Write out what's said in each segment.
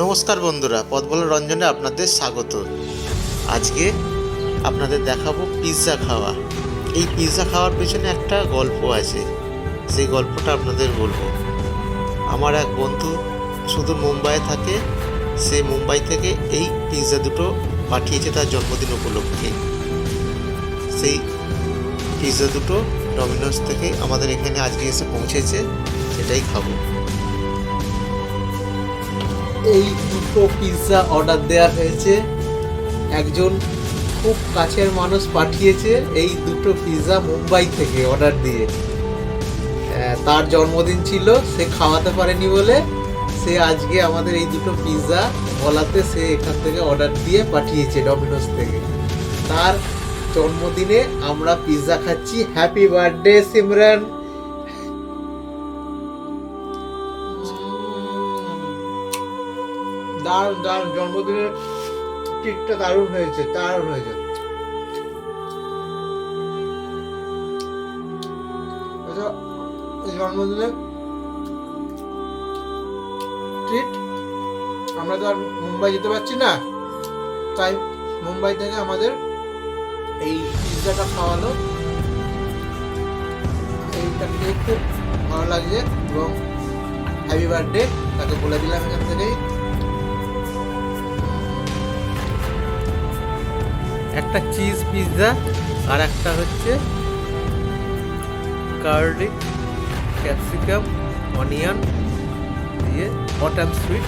নমস্কার বন্ধুরা, পথ বলা রঞ্জনে আপনাদের স্বাগত। আজকে আপনাদের দেখাবো পিৎজা খাওয়া। এই পিৎজা খাওয়ার পেছনে একটা গল্প আছে, সেই গল্পটা আপনাদের বলবো। আমার এক বন্ধু সুদূর মুম্বাইয়ে থাকে, সে মুম্বাই থেকে এই পিৎজা দুটো পাঠিয়েছে তার জন্মদিন উপলক্ষে। সেই পিৎজা দুটো ডমিনোস থেকে আমাদের এখানে আজকে এসে পৌঁছেছে, সেটাই খাবো। এই দুটো পিৎজা অর্ডার দেওয়া হয়েছে, একজন খুব কাছের মানুষ পাঠিয়েছে এই দুটো পিৎজা মুম্বাই থেকে অর্ডার দিয়ে। তার জন্মদিন ছিল, সে খাওয়াতে পারেনি বলে সে আজকে আমাদের এই দুটো পিৎজা বলাতে সে এখান থেকে অর্ডার দিয়ে পাঠিয়েছে ডমিনোস থেকে। তার জন্মদিনে আমরা পিৎজা খাচ্ছি। Happy birthday Simran. দারুণ দারুণ, জন্মদিনের কেকটা দারুণ হয়েছে, দারুণ হয়েছে। জন্মদিনের ট্রিট। আমরা তো আর মুম্বাই যেতে পারছি না, তাই মুম্বাই থেকে আমাদের এই পিৎজাটা খাওয়ালো। এইটা খেয়ে খুব ভালো লাগছে এবং হ্যাপি বার্থডে তাকে বলে দিলাম এখান থেকেই। একটা চিজ পিৎজা আর একটা হচ্ছে গার্লিক ক্যাপসিকাম অনিয়ন দিয়ে hot and sweet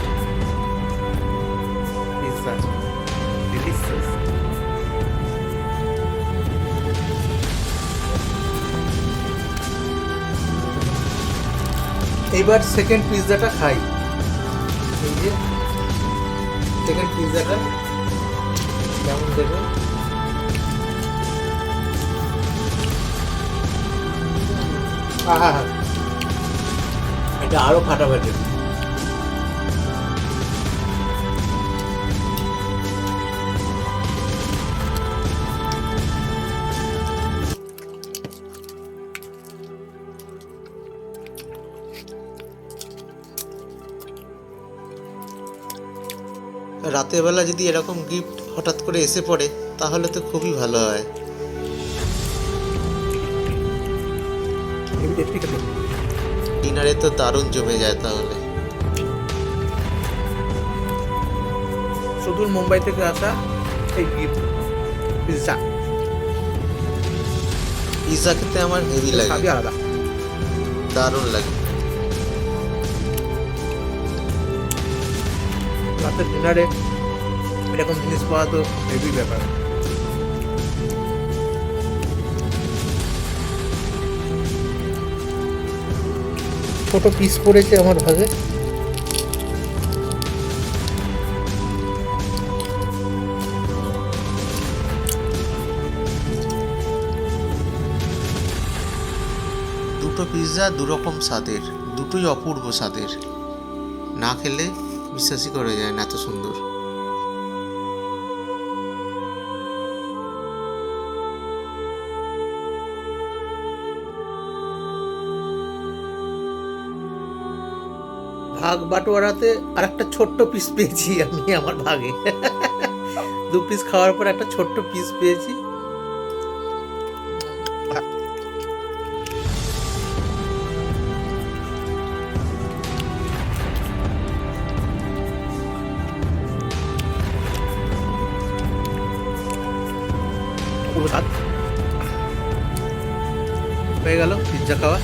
pizza, delicious. এইবার সেকেন্ড পিৎজাটা খাই। এই যে সেকেন্ড পিৎজাটা কেমন দেখুন। এটা আরো ফাটাফাটি। রাতের বেলা যদি এরকম গিফট হঠাৎ করে এসে পড়ে তাহলে তো খুবই ভালো হয়। ডিনারে তো দারুণ জমে যায় তাহলে। সুদূর মুম্বাই থেকে আসা এই গিফট পিৎজা। পিৎজা খেতে আমার হেভি লাগে, স্বাদই আলাদা, দারুণ লাগে। রাতের ডিনারে এরকম জিনিস পাওয়া তো হেভি ব্যাপার। ছোট পিস পড়েছে আমার ভাগে। দুটো পিৎজা দুরকম স্বাদের, দুটোই অপূর্ব স্বাদের। না খেলে বিশ্বাসই করা যায় না এত সুন্দর। ভাগ বাটোয়ারাতে আর একটা ছোট্ট পিস পেয়েছি আমি আমার ভাগে। দু পিস খাওয়ার পর একটা ছোট্ট পিস পেয়েছি। খুব স্বাদ হয়ে গেল পিৎজা খাওয়া।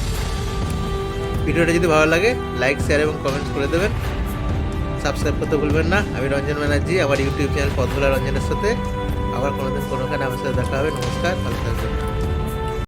ভিডিওটা যদি ভালো লাগে লাইক শেয়ার এবং কমেন্টস করে দেবেন। সাবস্ক্রাইব করতে ভুলবেন না। আমি রঞ্জন ব্যানার্জি, আমার ইউটিউব চ্যানেল পথ বলা রঞ্জনের সাথে আবার কোনোদিন কোনোখানে আমার সাথে দেখা হবে। নমস্কার, ভালো থাকবেন।